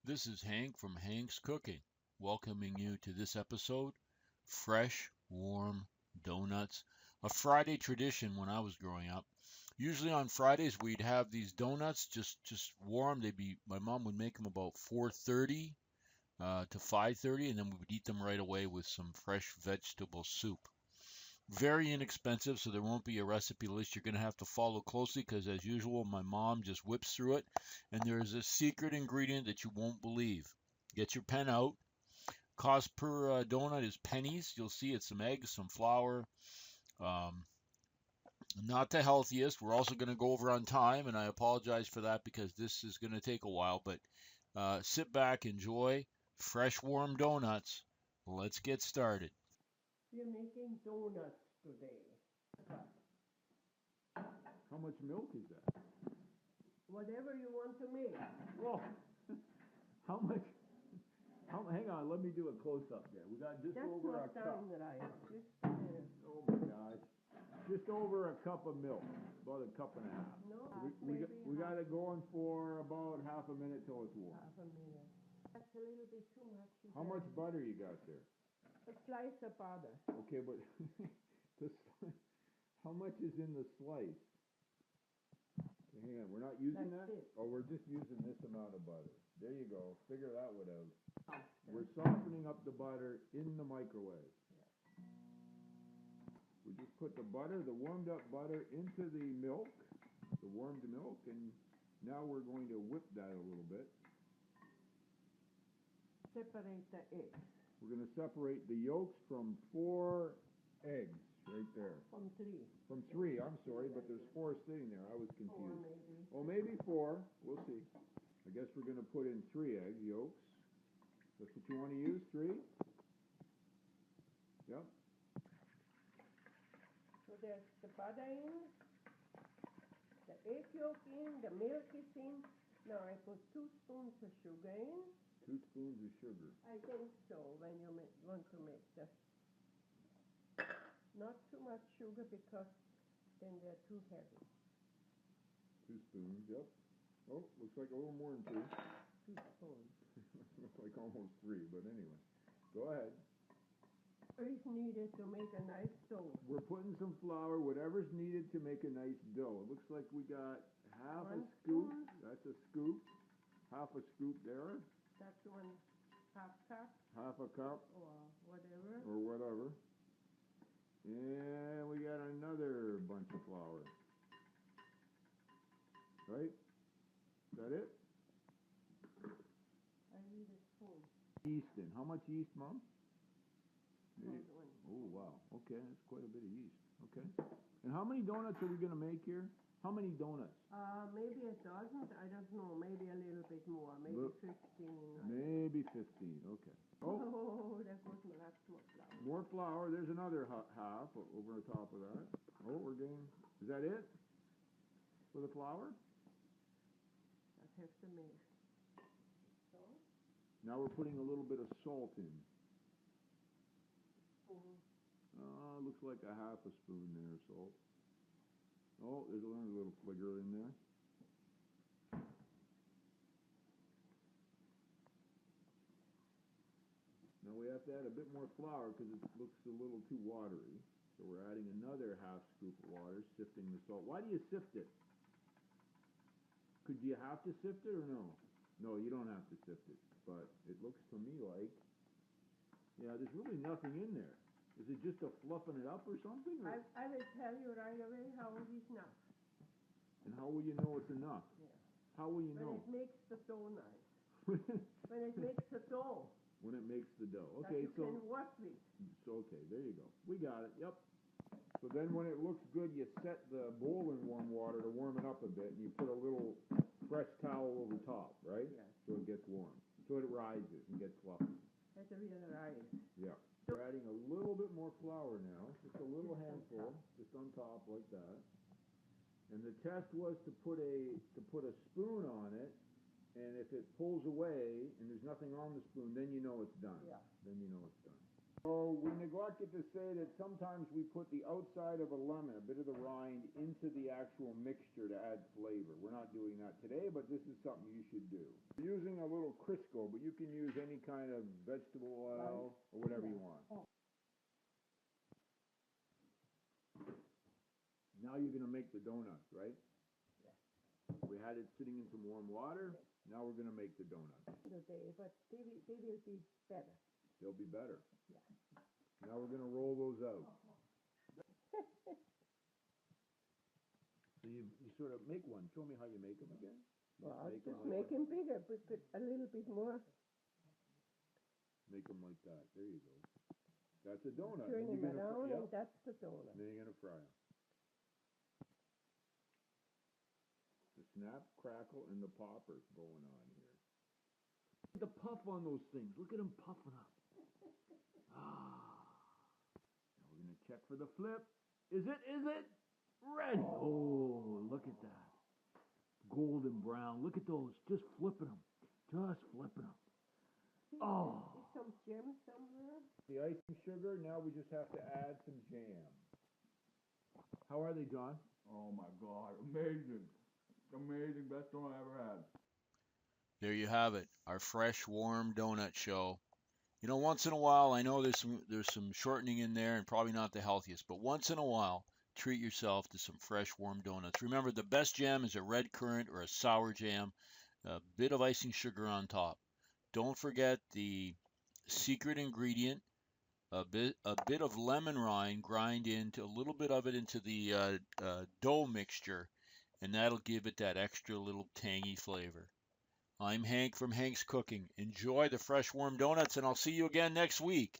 This is Hank from Hank's Cooking, welcoming you to this episode, Fresh, Warm Donuts, a Friday tradition when I was growing up. Usually on Fridays we'd have these donuts just warm. My mom would make them about 4:30 to 5:30, and then we would eat them right away with some fresh vegetable soup. Very inexpensive, so there won't be a recipe list you're going to have to follow closely because, as usual, my mom just whips through it. And there is a secret ingredient that you won't believe. Get your pen out. Cost per donut is pennies. You'll see it's some eggs, some flour. Um, Not the healthiest. We're also going to go over on time, and I apologize for that because this is going to take a while. But sit back, enjoy fresh, warm donuts. Let's get started. We're making donuts today. How much milk is that? Whatever you want to make. Whoa! How much? Hang on, let me do a close-up there. We got just That's over a not cup. done right. Just a minute. Oh my gosh. Just over a cup of milk. About a cup and a half. No, We got it going for about half a minute till it's warm. half a minute. That's a little bit too much. How much butter you got there? A slice of butter. Okay, but how much is in the slice? Okay, hang on, we're not using That's that? it. Oh, we're just using this amount of butter. There you go. Figure that one out. Oh, We're softening up the butter in the microwave. Yeah. We just put the warmed up butter into the milk, the warmed milk, and now we're going to whip that a little bit. Separate the eggs We're going to separate the yolks from 4 eggs right there. from 3. From 3, I'm sorry, but there's 4 sitting there. I was 4 confused. maybe. Oh, maybe 4. We'll see. I guess we're going to put in 3 egg yolks. That's what you want to use, 3? Yep. So there's the butter in, the egg yolk in, the milk is in. Now I put 2 spoons of sugar in. 2 spoons of sugar. I think so when you want to make the. Not too much sugar because then they're too heavy. 2 spoons, yep. Oh, looks like a little more than 2. 2 spoons. Looks like almost 3, but anyway. Go ahead. Is needed to make a nice dough. We're putting some flour, whatever's needed to make a nice dough. It looks like we got half a 1 scoop. spoon. That's a scoop. Half a scoop there. That's 1/2 cup Half a cup or whatever. or whatever. And we got another bunch of flour. Right? Is that it? I need a spoon. Yeast in. How much yeast, Mom? Hold on. Oh, wow. Okay, that's quite a bit of yeast. Okay. And how many donuts are we going to make here? How many donuts? Maybe a dozen. I don't know. Maybe a little bit more. Maybe 15. Maybe 15. Okay. Oh, Oh, that was lots more flour. more flour. There's another half over the top of that. Oh, we're getting... Is that it? For the flour? I have to mix. So, Now we're putting a little bit of salt in. spoon. Looks like a half a spoon there of salt. Oh, there's another little fligger in there. Now we have to add a bit more flour because it looks a little too watery. So we're adding another half scoop of water, sifting the salt. Why do you sift it? Could you have to sift it or no? No, you don't have to sift it. But it looks to me like, yeah, there's really nothing in there. Is it just a fluffing it up or something? Or? I will tell you right away how it is enough. And how will you know it's enough? Yeah. How will you When know? it makes the dough nice. When it makes the dough. When it makes the dough. That Okay, you so can work with. okay, there you go. We got it. Yep. So then when it looks good, you set the bowl in warm water to warm it up a bit, and you put a little fresh towel over top, right? Yes. So it gets warm. So it rises and gets fluffy. That's a real rice. Yeah. We're adding a little bit more flour now, just a little handful, just on top like that. And the test was to put a spoon on it, and if it pulls away and there's nothing on the spoon, then you know it's done. Yeah. Then you know it's done. So we neglected to say that sometimes we put the outside of a lemon, a bit of the rind, into the actual mixture to add flavor. We're not doing that today, but this is something you should do. We're using a a little Crisco, but you can use any kind of vegetable oil or whatever you want. Now you're going to make the donuts, right? We had it sitting in some warm water. Now we're going to make the donuts. But they will be better. They'll be better. Yeah. Now we're going to roll those out. So you sort of make one. Show me how you make them again. Well, Make just 'em like make them bigger, but a little bit more. Make them like that. There you go. That's a donut. Turn And them you're around, gonna, and that's the donut. and then you're going to fry them. The snap, crackle, and the poppers going on here. The puff on those things. Look at them puffing up. Ah. Now we're going to check for the flip. Is it? Red. Oh, look at that. Golden brown. Look at those. Just flipping them. Oh. Some jam somewhere. The icing sugar, now we just have to add some jam. How are they, John? Oh my God, amazing. Amazing, best donut I ever had. There you have it, our fresh, warm donut show. You know, once in a while, I know there's some shortening in there and probably not the healthiest, but once in a while, treat yourself to some fresh, warm donuts. Remember, the best jam is a red currant or a sour jam, a bit of icing sugar on top. Don't forget the secret ingredient, a bit of lemon rind, grind into a little bit of it into the dough mixture, and that'll give it that extra little tangy flavor. I'm Hank from Hank's Cooking. Enjoy the fresh warm donuts, and I'll see you again next week.